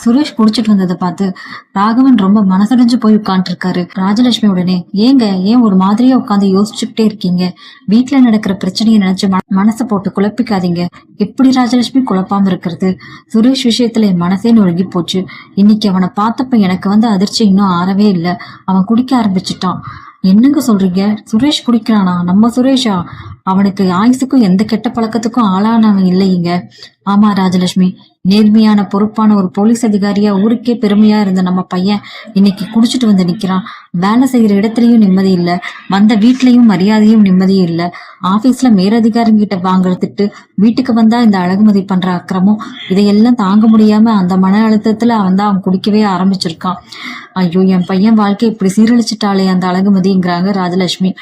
சுரேஷ் குடிச்சிட்டு வந்ததை பார்த்து ராகவன் ரொம்ப மனசடைஞ்சு போய் உட்காந்துருக்காரு. ராஜலட்சுமி உடனே ஏன் ஒரு மாதிரியா உட்காந்து யோசிச்சுக்கிட்டே இருக்கீங்க? வீட்டுல நடக்கிற பிரச்சனையை நினைச்சு மனசை போட்டு குழப்பிக்காதீங்க. எப்படி ராஜலட்சுமி குழப்பாம இருக்கிறது? சுரேஷ் விஷயத்துல என் மனசே நொறுங்கி போச்சு. இன்னைக்கு அவனை பார்த்தப்ப எனக்கு அதிர்ச்சி இன்னும் ஆறவே இல்லை. அவன் குடிக்க ஆரம்பிச்சுட்டான். என்னங்க சொல்றீங்க? சுரேஷ் குடிக்கிறானா? நம்ம சுரேஷா? அவனுக்கு ஆயுசுக்கும் எந்த கெட்ட பழக்கத்துக்கும் ஆளானவன் இல்லைங்க. ஆமா ராஜலட்சுமி, நேர்மையான பொறுப்பான ஒரு போலீஸ் அதிகாரியா ஊருக்கே பெருமையா இருந்த நம்ம பையன் இன்னைக்கு குடிச்சிட்டு வந்து நிக்கிறான். வேலை செய்யற இடத்துலயும் நிம்மதி இல்ல, வந்த வீட்லயும் மரியாதையும் நிம்மதியும் இல்ல. ஆபீஸ்ல மேலதிகாரிகிட்ட வாங்குற திட்டு, வீட்டுக்கு வந்தா இந்த அழகுமதி பண்ற அக்கிரமம், இதையெல்லாம் தாங்க முடியாம அந்த மன அழுத்தத்துல அவன் குடிக்கவே ஆரம்பிச்சிருக்கான். ஐயோ, என் பையன் வாழ்க்கை இப்படி சீரழிச்சிட்டாலே அந்த அழகுமதிங்கிறாங்க ராஜலட்சுமி.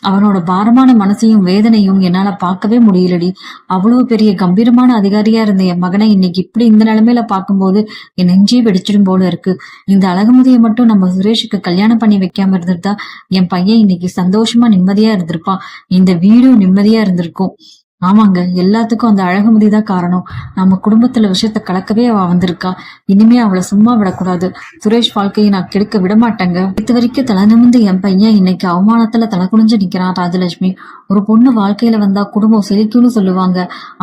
அவனோட பாரமான மனசையும் வேதனையும் என்னால பார்க்கவே முடியலடி. அவ்வளவு பெரிய கம்பீரமான அதிகாரியா இருந்த என் மகனை இன்னைக்கு இப்படி இந்த நிலைமையில பார்க்கும்போது என் நெஞ்சே வெடிச்சிடும் போல இருக்கு. இந்த அழகுமதியை மட்டும் நம்ம சுரேஷுக்கு கல்யாணம் பண்ணி வைக்காம இருந்திருந்தா என் பையன் இன்னைக்கு சந்தோஷமா நிம்மதியா இருந்திருப்பான். இந்த வீடும் நிம்மதியா இருந்திருக்கும். ஆமாங்க, எல்லாத்துக்கும் அந்த அழகுமதி தான் காரணம். நம்ம குடும்பத்துல விஷயத்த கலக்கவே அவ வந்திருக்கா. இனிமே அவளை சும்மா விடக்கூடாது. சுரேஷ் வாழ்க்கையை நான் கெடுக்க விடமாட்டேங்க. இது வரைக்கும் தலை நிமிர்ந்து என் பையன் இன்னைக்கு அவமானத்துல தலை குனிஞ்சு நிக்கிறான். ராஜலட்சுமி, ஒரு பொண்ணு வாழ்க்கையில வந்தா குடும்பம் செழிக்கும்னு சொல்லுவாங்க.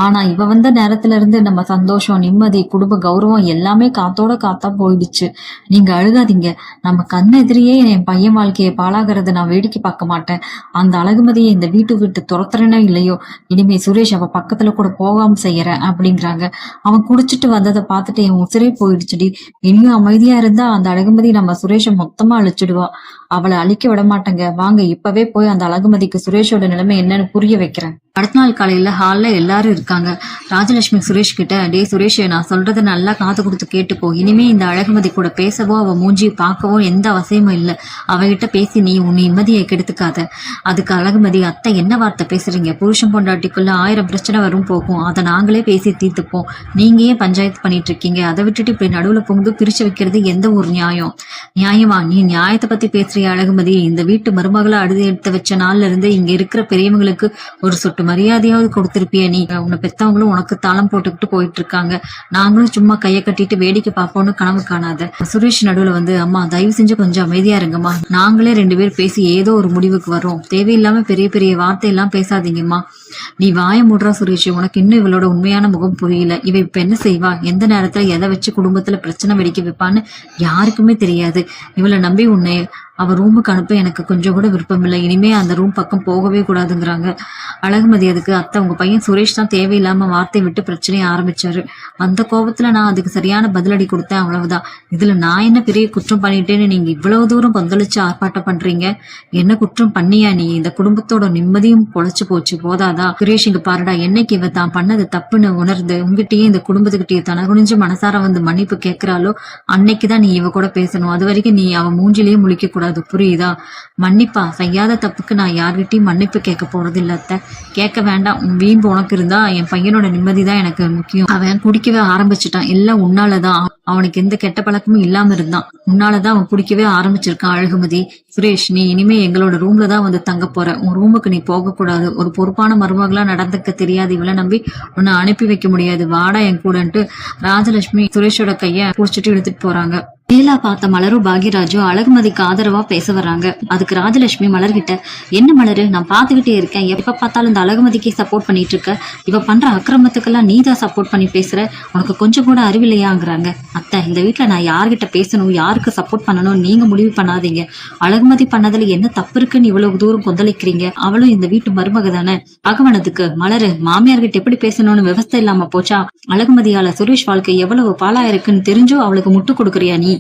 ஆனா இவ வந்த நேரத்துல இருந்து நம்ம சந்தோஷம், நிம்மதி, குடும்ப கௌரவம் எல்லாமே காத்தோட காத்தா போயிடுச்சு. நீங்க அழுகாதீங்க. நம்ம கண்ணு எதிரியே என் பையன் வாழ்க்கையை பாழாகிறத நான் வேடிக்கை பார்க்க மாட்டேன். அந்த அழகுமதியை இந்த வீட்டு விட்டு துரத்துறனோ இல்லையோ, இனிமே சுரேஷ் அவ பக்கத்துல கூட போகாம செய்யறேன் அப்படிங்கிறாங்க. அவன் குடிச்சிட்டு வந்ததை பார்த்துட்டு என் உசிரே போயிடுச்சுடி. இனியும் அமைதியா இருந்தா அந்த அழகுமதி நம்ம சுரேஷை மொத்தமா அழிச்சிடுவா. அவளை அழிக்க விட மாட்டேங்க. வாங்க இப்பவே போய் அந்த அழகுமதிக்கு சுரேஷோட நிலைமை என்னன்னு புரிய வைக்கிறேன். அடுத்த நாள் காலையில ஹால்ல எல்லாரும் இருக்காங்க. ராஜலட்சுமி சுரேஷ் கிட்ட, டே சுரேஷ், நான் சொல்றத நல்லா காது கொடுத்து கேட்டுப்போ. இனிமே இந்த அழகுமதி கூட பேசவோ அவ மூஞ்சி பார்க்கவோ எந்த அவசியமும் இல்லை. அவகிட்ட பேசி நீ உன் நிம்மதியை கெடுத்துக்காத. அதுக்கு அழகுமதி, அத்தை என்ன வார்த்தை பேசுறீங்க? புருஷன் பொண்டாட்டிக்குள்ள 1000 பிரச்சனை வரும் போகும். அதை நாங்களே பேசி தீர்த்துப்போம். நீங்க ஏன் பஞ்சாயத்து பண்ணிட்டு இருக்கீங்க? அதை விட்டுட்டு இப்படி நடுவுல புகுந்து பிரிச்சு வைக்கிறது எந்த ஒரு நியாயமா? நீ நியாயத்தை பத்தி பேசுறிய அழகுமதி? இந்த வீட்டு மருமகளை அழுது எடுத்து வச்ச நாள்ல இருந்து இங்க இருக்கிற பெரியவங்களுக்கு ஒரு சொட்டு மரியாதையாவது கொடுத்திருப்பிய நீ? உன்னை பெத்தவங்களும் உனக்கு தாளம் போட்டுக்கிட்டு போயிட்டு இருக்காங்க. நாங்களும் சும்மா கையை கட்டிட்டு வேடிக்கை பார்ப்போம்னு கனவு காணாத. சுரேஷ் நடுவுல அம்மா தயவு செஞ்சு கொஞ்சம் அமைதியா இருங்கம்மா. நாங்களே 2 பேர் பேசி ஏதோ ஒரு முடிவுக்கு வரோம். தேவையில்லாம பெரிய பெரிய வார்த்தை எல்லாம் பேசாதீங்கம்மா. நீ வாய மூடுறா சுரேஷ். உனக்கு இன்னும் இவளோட உண்மையான முகம் புரியல. இவ இப்ப என்ன செய்வா? எந்த நேரத்துல எதை வச்சு குடும்பத்துல பிரச்சனை வெடிக்க வைப்பான்னு யாருக்குமே தெரியாது. இவளை நம்பி உன்னை அவ ரூமுக்கு அனுப்ப எனக்கு கொஞ்சம் கூட விருப்பம் இல்லை. இனிமே அந்த ரூம் பக்கம் போகவே கூடாதுங்கிறாங்க. அழகுமதி, அதுக்கு அத்தை, உங்க பையன் சுரேஷ் தான் தேவையில்லாம வார்த்தை விட்டு பிரச்சனையை ஆரம்பிச்சாரு. அந்த கோபத்துல நான் அதுக்கு சரியான பதிலடி கொடுத்தேன், அவ்வளவுதான். இதுல நான் என்ன பெரிய குற்றம் பண்ணிட்டேன்னு நீங்க இவ்வளவு தூரம் கொந்தளிச்சு ஆர்ப்பாட்டம் பண்றீங்க? என்ன குற்றம் பண்ணியா நீ? இந்த குடும்பத்தோட நிம்மதியும் பொழைச்சு போச்சு, போதாதா? சுரேஷ், இங்க பாருடா, என்னைக்கு இவ தான் பண்ணது தப்புன்னு உணர்ந்து உங்ககிட்டயே இந்த குடும்பத்துக்கிட்டே தனகுனிஞ்சு மனசார மன்னிப்பு கேட்கிறாளோ அன்னைக்குதான் நீ இவ கூட பேசணும். அது வரைக்கும் நீ அவ மூஞ்சிலேயே முழிக்க கூடாது, புரியுதா? மன்னிப்பா? செய்யாத தப்புக்கு நான் யார்கிட்டயும் மன்னிப்பு கேட்க போறது இல்ல அத்தை. கேட்க வேண்டாம். வீம்பு உனக்கு இருந்தா என் பையனோட நிம்மதிதான் எனக்கு முக்கியம். அவன் குடிக்கவே ஆரம்பிச்சுட்டான். எல்லாம் உன்னாலதான். அவனுக்கு எந்த கெட்ட பழக்கமும் இல்லாம இருந்தான். உன்னாலதான் அவன் குடிக்கவே ஆரம்பிச்சிருக்கான். அழகுமதி, சுரேஷ், நீ இனிமே எங்களோட ரூம்ல தான் தங்க போற. உன் ரூமுக்கு நீ போக கூடாது. ஒரு பொறுப்பான மருமகளா நடந்துக்க தெரியாது. இவளை நம்பி உன்னை அனுப்பி வைக்க முடியாது. வாடா என் கூடன்ட்டு ராஜலட்சுமி சுரேஷோட கைய புடிச்சிட்டு எடுத்துட்டு போறாங்க. மேலா பார்த்த மலரும் பாகியராஜும் அழகுமதிக்கு ஆதரவா பேச வர்றாங்க. அதுக்கு ராஜலட்சுமி மலர்கிட்ட, என்ன மலரு, நான் பாத்துக்கிட்டே இருக்கேன். எப்ப பார்த்தாலும் இந்த அழகுமதிக்கு சப்போர்ட் பண்ணிட்டு இருக்க. இவ பண்ற அக்கிரமத்துக்கெல்லாம் நீதான் சப்போர்ட் பண்ணி பேசுற. உனக்கு கொஞ்சம் கூட அறிவில்லையாங்கிறாங்க. அத்தை, இந்த வீட்டுல நான் யார்கிட்ட பேசணும், யாருக்கு சப்போர்ட் பண்ணணும் நீங்க முடிவு பண்ணாதீங்க. அழகுமதி பண்ணதுல என்ன தப்பு இருக்குன்னு இவ்வளவு தூரம் கொந்தளிக்கிறீங்க? அவளும் இந்த வீட்டு மருமக தானே. பகவனதுக்கு மலரு, மாமியார்கிட்ட எப்படி பேசணும்னு விவசாயம் இல்லாம போச்சா? அழகுமதியால சுரேஷ் வாழ்க்கை எவ்வளவு பாலா இருக்குன்னு தெரிஞ்சோ அவளுக்கு முட்டு கொடுக்குறியா நீ?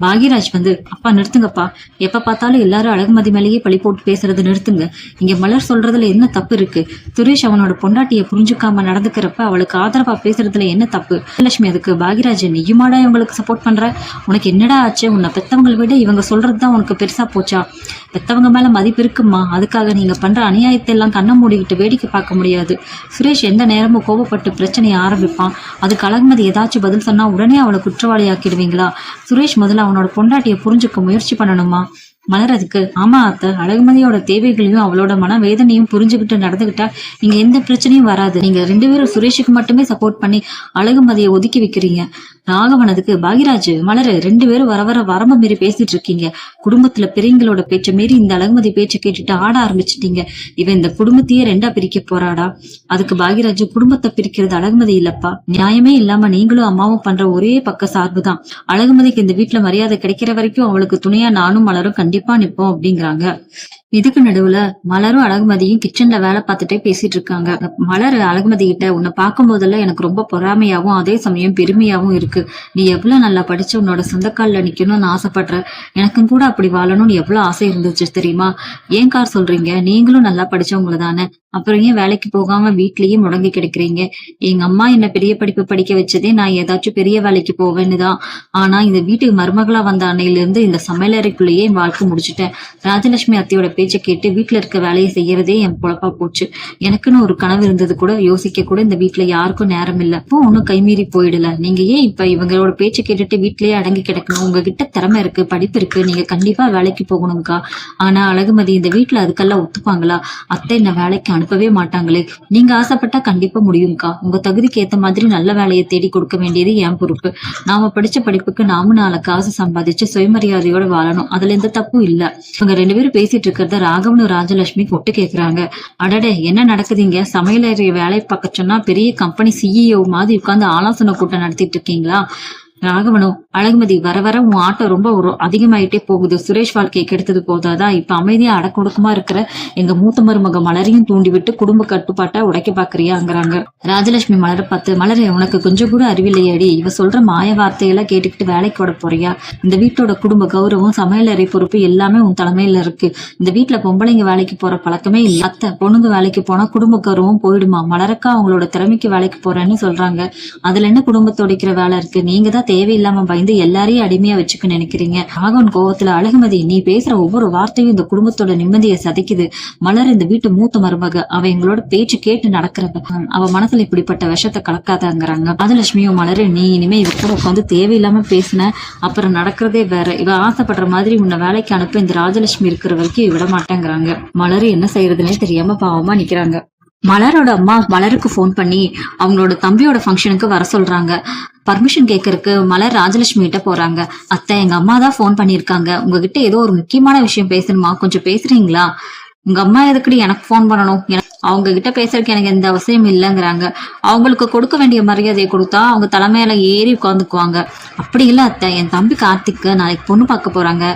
பாகியராஜ் அப்பா நிறுத்துங்கப்பா. எப்ப பார்த்தாலும் எல்லாரும் அழகுமதி மேலேயே பழி போட்டு பேசுறது நிறுத்துங்க. இங்க மலர் சொல்றதுல என்ன தப்பு இருக்கு? சுரேஷ் அவனோட பொண்டாட்டிய புரிஞ்சுக்காம நடந்துக்கிறப்ப அவளுக்கு ஆதரவா பேசுறதுல என்ன தப்பு? லட்சுமி, அதுக்கு பாகியராஜ், நீயுமாடா இவங்களுக்கு சப்போர்ட் பண்ற? உனக்கு என்னடா ஆச்சு? உன்னை பெத்தவங்களை விட இவங்க சொல்றதுதான் உனக்கு பெருசா போச்சா? பெத்தவங்க மேல மதிப்பு இருக்குமா? அதுக்காக நீங்க பண்ற அநியாயத்தை எல்லாம் கண்ணை மூடிக்கிட்டு வேடிக்கை பார்க்க முடியாது. சுரேஷ் எந்த நேரமும் கோபப்பட்டு பிரச்சனையை ஆரம்பிப்பான். அதுக்கு அழகுமதி ஏதாச்சும் பதில் சொன்னா உடனே அவளை குற்றவாளி ஆக்கிடுவீங்களா? சுரேஷ் முதல்ல அவனோட பொண்டாட்டியை புரிஞ்சுக்க முயற்சி பண்ணணுமா? மலர் அதுக்கு, ஆமா அத்தை, அழகுமதியோட தேவைகளையும் அவளோட மன வேதனையும் புரிஞ்சுக்கிட்டு நடந்துகிட்டா இங்க எந்த பிரச்சனையும் வராது. நீங்க 2 பேரும் சுரேஷுக்கு மட்டுமே சப்போர்ட் பண்ணி அழகுமதியை ஒதுக்கி வைக்கிறீங்க. ராகவன் அதுக்கு, பாகிராஜ், மலர் 2 பேரும் வர வர வரம்பு மீறி பேசிட்டு இருக்கீங்க. குடும்பத்துல பெரியங்களோட பேச்ச மீறி இந்த அழகுமதி பேச்சை கேட்டுட்டு ஆட ஆரம்பிச்சிட்டீங்க. இவன் இந்த குடும்பத்தையே 2ஆ பிரிக்க போறாடா. அதுக்கு பாகிராஜ், குடும்பத்தை பிரிக்கிறது அழகுமதி இல்லப்பா, நியாயமே இல்லாம நீங்களும் அம்மாவும் பண்ற ஒரே பக்க சார்புதான். அழகுமதிக்கு இந்த வீட்டுல மரியாதை கிடைக்கிற வரைக்கும் அவளுக்கு துணையா நானும் மலரும் கண்டிப்பா நிப்போம் அப்படிங்கிறாங்க. இதுக்கு நடுவுல மலரும் அழகுமதியும் கிச்சன்ல வேலை பார்த்துட்டே பேசிட்டு இருக்காங்க. மலர் அழகுமதி கிட்ட, உன்னை பார்க்கும் போதெல்லாம் எனக்கு ரொம்ப பொறாமையாவும் அதே சமயம் பெருமையாவும் இருக்கு. நீ எவ்வளவு நல்லா படிச்சு உன்னோட சொந்த கால்ல நிக்கணும்னு ஆசைப்படுற. எனக்கும் கூட அப்படி வாழணும்னு எவ்வளவு ஆசை இருந்துச்சு தெரியுமா? ஏன் கார் சொல்றீங்க? நீங்களும் நல்லா படிச்சவங்க தானே, அப்புறம் ஏன் வேலைக்கு போகாம வீட்லயே முடங்கி கிடைக்கிறீங்க? எங்க அம்மா என்ன பெரிய படிப்பு படிக்க வச்சதே நான் ஏதாச்சும் பெரிய வேலைக்கு போவேன்னு தான். ஆனா இந்த வீட்டுக்கு மருமகளா வந்த அன்னையில இருந்து இந்த சமையலறைக்குள்ளேயே என் வாழ்க்கை முடிச்சுட்டேன். ராஜலட்சுமி அத்தையோட பேச்சை கேட்டு வீட்டுல இருக்க வேலையை செய்யறதே என் பொழப்பா போச்சு. எனக்குன்னு ஒரு கனவு இருந்தது கூட யோசிக்க கூட இந்த வீட்டுல யாருக்கும் நேரம் இல்ல. இப்போ ஒன்னும் கைமீறி போயிடல. நீங்க ஏன் இப்ப இவங்களோட பேச்சை கேட்டுட்டு வீட்லயே அடங்கி கிடக்கணும்? உங்ககிட்ட திறமை இருக்கு, படிப்பு இருக்கு, நீங்க கண்டிப்பா வேலைக்கு போகணும்க்கா. ஆனா அழகுமதி இந்த வீட்டுல அதுக்கெல்லாம் ஒத்துப்பாங்களா? அத்தை என்ன வேலைக்கு அனுப்பவே மாட்டாங்களே. நீங்க ஆசைப்பட்டா கண்டிப்பா முடியும்க்கா. உங்க தகுதிக்கு ஏத்த மாதிரி நல்ல வேலையை தேடி கொடுக்க வேண்டியது என் பொறுப்பு. நாம படிச்ச படிப்புக்கு நாம 4 காசு சம்பாதிச்சு சுயமரியாதையோட வாழணும். அதுல எந்த தப்பும் இல்ல. இவங்க 2 பேரும் பேசிட்டு இருக்கிறத ராகவனும் ராஜலட்சுமி கொட்டு கேக்குறாங்க. அடடே, என்ன நடக்குதுங்க? சமையலறைய வேலை பார்க்க சொன்னா பெரிய கம்பெனி CEO மாதிரி உட்கார்ந்து ஆலோசனை கூட்டம் நடத்திட்டு இருக்கீங்களா? ராகவனும், அழகுமதி, வர வர உன் ஆட்டம் ரொம்ப அதிகமாயிட்டே போகுது. சுரேஷ் வாழ்க்கையை கெடுத்தது போதாதா, இப்ப அமைதியா அடக்கொடுக்கமா இருக்கிற எங்க மூத்த மருமக மலரையும் தூண்டிவிட்டு குடும்ப கட்டுப்பாட்டா உடைக்க பாக்குறியாங்கிறாங்க. ராஜலட்சுமி மலரை பார்த்து, மலரே, உனக்கு கொஞ்சம் கூட அறிவில்லையாடி? இவ சொல்ற மாய வார்த்தையெல்லாம் கேட்டுக்கிட்டு வேலைக்கு ஓட போறியா? இந்த வீட்டோட குடும்ப கௌரவம், சமையலறை பொறுப்பு எல்லாமே உன் தலைமையில இருக்கு. இந்த வீட்டுல பொம்பளைங்க வேலைக்கு போற பழக்கமே இல்ல. அத்தை, பொண்ணுங்க வேலைக்கு போனா குடும்ப கௌரவம் போயிடுமா? மலரக்கா அவங்களோட திறமைக்கு வேலைக்கு போறேன்னு சொல்றாங்க. அதுல என்ன குடும்பத்தோடிக்கிற வேலை இருக்கு? நீங்க தான் தேவையில்லாம பயந்து எல்லாரையும் அடிமையா வச்சுக்க நினைக்கிறீங்க. ராகவன் கோவத்துல, அழகுமதி, நீ பேசுற ஒவ்வொரு வார்த்தையும் இந்த குடும்பத்தோட நிம்மதியை சதிக்குது. மலர் இந்த வீட்டு மூத்த மருமக, அவ எங்களோட பேச்சு கேட்டு நடக்கிறவ. அவ மனசுல இப்படிப்பட்ட விஷத்தை கலக்காதாங்கிறாங்க. ராஜலட்சுமியும், மலரு, நீ இனிமே இவ கூட உட்காந்து தேவையில்லாம பேசின அப்புறம் நடக்கிறதே வேற. இவ ஆசைப்படுற மாதிரி உன்னை வேலைக்கு அனுப்ப இந்த ராஜலட்சுமி இருக்கிற வரைக்கும் விட மாட்டேங்கிறாங்க. மலரு என்ன செய்யறதுன்னே தெரியாம பாவமா நிக்கிறாங்க. மலரோட அம்மா மலருக்கு போன் பண்ணி அவங்களோட தம்பியோட ஃபங்க்ஷனுக்கு வர சொல்றாங்க. பர்மிஷன் கேட்கறதுக்கு மலர் ராஜலட்சுமி கிட்ட போறாங்க. அத்தை, எங்க அம்மா தான் போன் பண்ணிருக்காங்க, உங்ககிட்ட ஏதோ ஒரு முக்கியமான விஷயம் பேசணுமா, கொஞ்சம் பேசுறீங்களா? உங்க அம்மா எதுக்குடி எனக்கு போன் பண்ணணும்? அவங்க கிட்ட பேசுறதுக்கு எனக்கு எந்த அவசியம் இல்லைங்கிறாங்க. அவங்களுக்கு கொடுக்க வேண்டிய மரியாதையை கொடுத்தா அவங்க தலைமையில ஏறி உட்காந்துக்குவாங்க. அப்படி இல்ல அத்தை, என் தம்பி கார்த்திக்கு நாளைக்கு பொண்ணு பார்க்க போறாங்க.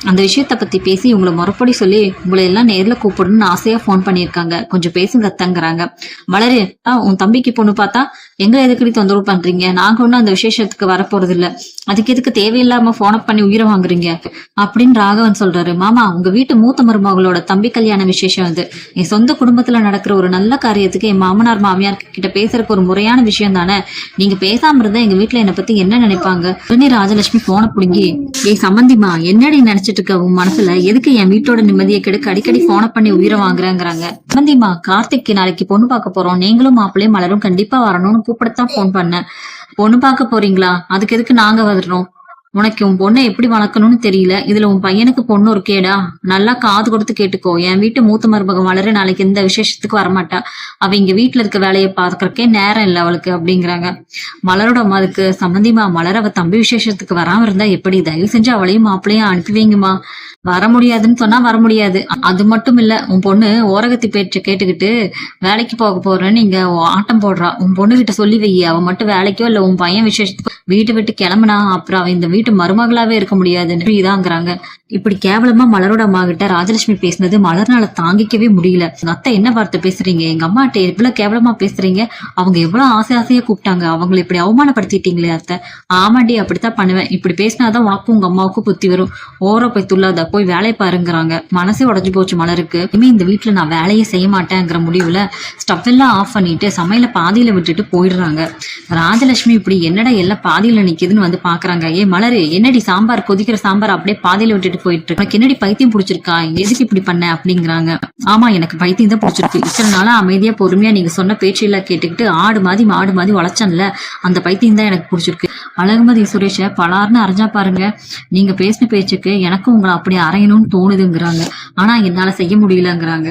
அந்த விஷயத்த பத்தி பேசி உங்களை முறைப்படி சொல்லி உங்களை எல்லாம் நேர்ல கூப்பிடணும்னு ஆசையா போன் பண்ணிருக்காங்க, கொஞ்சம் பேசுங்க அத்தங்கிறாங்க. மலரு, உன் தம்பிக்கு பொண்ணு பார்த்தா எங்க எதுக்கடி தொந்தரவு பண்றீங்க? நாங்க ஒன்னும் அந்த விசேஷத்துக்கு வரப்போறது இல்ல, அதுக்கு எதுக்கு தேவையில்லாம போன் பண்ணி உயிரை வாங்குறீங்க அப்படின்னு ராகவன் சொல்றாரு. மாமா, உங்க வீட்டு மூத்த மருமகளோட தம்பி கல்யாண விசேஷம் அது. என் சொந்த குடும்பத்துல நடக்கிற ஒரு நல்ல காரியத்துக்கு என் மாமனார் மாமியார் கிட்ட பேசுறதுக்கு ஒரு முறையான விஷயம் தானே. நீங்க பேசாம இருந்தா எங்க வீட்டுல என்னை பத்தி என்ன நினைப்பாங்க? உடனே ராஜலட்சுமி போன புடுங்கி, ஏய் சம்பந்திமா, என்னடி நினைச்சிட்டு இருக்க உன் மனசுல? எதுக்கு என் வீட்டோட நிம்மதியை கெடுக்க அடிக்கடி போன பண்ணி உயிரை வாங்குறேங்கிறாங்க. சம்பந்திமா, கார்த்திக்கு நாளைக்கு பொண்ணு பார்க்க போறோம், நீங்களும் மாப்பிள்ளையும் மலரும் கண்டிப்பா வரணும்னு கூப்பிடத்தான் போன் பண்ணேன். பொண்ணு பார்க்க போறீங்களா? அதுக்கு எதுக்கு நாங்க வந்துடுறோம்? உனக்கு உன் பொண்ணை எப்படி வளர்க்கணும்னு தெரியல, இதுல உன் பையனுக்கு பொண்ணு ஒரு கேடா? நல்லா காது கொடுத்து கேட்டுக்கோ. என் வீட்டு மூத்த மருமக மலரு நாளைக்கு எந்த விசேஷத்துக்கு வரமாட்டா. அவ இங்க வீட்டுல இருக்க வேலையை பாக்குறக்கே நேரம் இல்லை அவளுக்கு அப்படிங்கிறாங்க. மலரோட அம்மா அதுக்கு, சம்பந்திமா, மலர் அவ தம்பி விசேஷத்துக்கு வராம இருந்தா எப்படி? தயவு செஞ்சு அவளையும் மாப்பிளையும் அனுப்பி வைங்கம்மா. வர முடியாதுன்னு சொன்னா வர முடியாது. அது மட்டும் இல்ல, உன் பொண்ணு ஓரகத்தி பேச்ச கேட்டுக்கிட்டு வேலைக்கு போக போறேன்னு இங்க ஆட்டம் போடுறா. உன் பொண்ணு கிட்ட சொல்லி வை, அவ மட்டும் வேலைக்கோ இல்ல உன் பையன் விசேஷத்துக்கு வீட்டை விட்டு கிளம்புனா அப்புறம் அவ இந்த வீட்டு மருமகளாவே இருக்க முடியாதுன்னு இதாங்கிறாங்க. இப்படி கேவலமா மலரோட அம்மா கிட்ட ராஜலட்சுமி பேசினது மலர்னால தாங்கிக்கவே முடியல. அத்தை, என்ன வார்த்தை பேசுறீங்க? எங்க அம்மாட்ட எவ்வளவு கேவலமா பேசுறீங்க? அவங்க எவ்வளவு ஆசையா கூப்பிட்டாங்க, அவங்களை இப்படி அவமானப்படுத்திட்டீங்களே அத்தை. ஆமாண்டி, அப்படித்தான் பண்ணுவேன். இப்படி பேசினாதான் உனக்கும் உங்க அம்மாவுக்கும் புத்தி வரும். ஓர போய் துள்ளாத, போய் வேலையை பாருங்கிறாங்க. மனசே உடஞ்சு போச்சு மலருக்கு. இனிமே இந்த வீட்டுல நான் வேலையே செய்ய மாட்டேங்கிற முடிவுல ஸ்டவ் எல்லாம் ஆஃப் பண்ணிட்டு சமையல பாதியில விட்டுட்டு போயிடுறாங்க. ராஜலட்சுமி இப்படி என்னடா எல்லாம் பாதியில நிக்குதுன்னு வந்து பாக்குறாங்க. ஏ மலரு, என்னடி சாம்பார் கொதிக்கிற சாம்பார் அப்படியே பாதியில விட்டுட்டு போயிட்டு இருக்கு. உனக்கு என்னடி பைத்தியம் பிடிச்சிருக்கா, எதுக்கு இப்படி பண்ண அப்படிங்கிறாங்க. ஆமா, எனக்கு பைத்தியம் தான் பிடிச்சிருக்கு. இத்தனை நாளா அமைதியா பொறுமையா நீங்க சொன்ன பேச்செல்லாம் கேட்டுக்கிட்டு ஆடு மாதிரி உழைச்சன்ல, அந்த பைத்தியம் தான் எனக்கு பிடிச்சிருக்கு. அழகுமதி சுரேஷ பலார்னு அரைஞ்சா பாருங்க. நீங்க பேசின பேச்சுக்கு எனக்கும் உங்களை அப்படி அரையணும்னு தோணுதுங்கிறாங்க. ஆனா என்னால செய்ய முடியலங்கிறாங்க.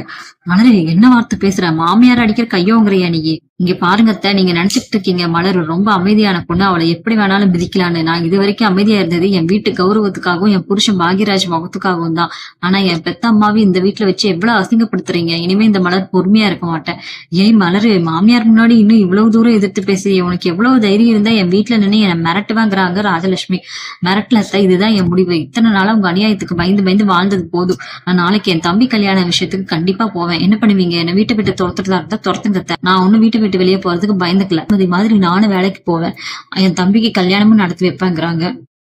மலரு, என்ன வார்த்தை பேசுற, மாமியார் அடிக்கிற கையோங்கிறியா நீ? இங்க பாருங்க அத்தை, நீங்க நினைச்சிட்டு இருக்கீங்க மலர் ரொம்ப அமைதியான பொண்ணு, அவளை எப்படி வேணாலும் மிதிக்கலான்னு. நான் இது வரைக்கும் அமைதியா இருந்தது என் வீட்டு கௌரவத்துக்காகவும் என் புருஷன் பாக்யராஜ் முகத்துக்காகவும் தான். ஆனா என் பெத்த அம்மாவை இந்த வீட்டுல வச்சு எவ்வளவு அசிங்கப்படுத்துறீங்க. இனிமே இந்த மலர் பொறுமையா இருக்க மாட்டேன். ஏய் மலரு, மாமியார் முன்னாடி இன்னும் இவ்வளவு தூரம் எதிர்த்து பேசி உனக்கு எவ்வளவு தைரியம் இருந்தா என் வீட்டுல நின்று என்னை மிரட்டுவாங்கிறாங்க ராஜலட்சுமி. மிரட்டல அத்தை, இதுதான் என் முடிவு. இத்தனை நாளா உங்க அநியாயத்துக்கு பயந்து வாழ்ந்தது போதும். நான் நாளைக்கு என் தம்பி கல்யாண விஷயத்துக்கு கண்டிப்பா போவேன். என்ன பண்ணுவீங்க? என்ன வீட்டை விட்டு துரத்துறதா இருந்தா துரத்துங்க. நான் ஒன்னும் வீட்டை விட்டு வெளியே போறதுக்கு பயந்துக்கல. மாதிரி நானும் வேலைக்கு போவேன். என் தம்பிக்கு கல்யாணமும் நடத்தி வைப்பேங்கிறாங்க.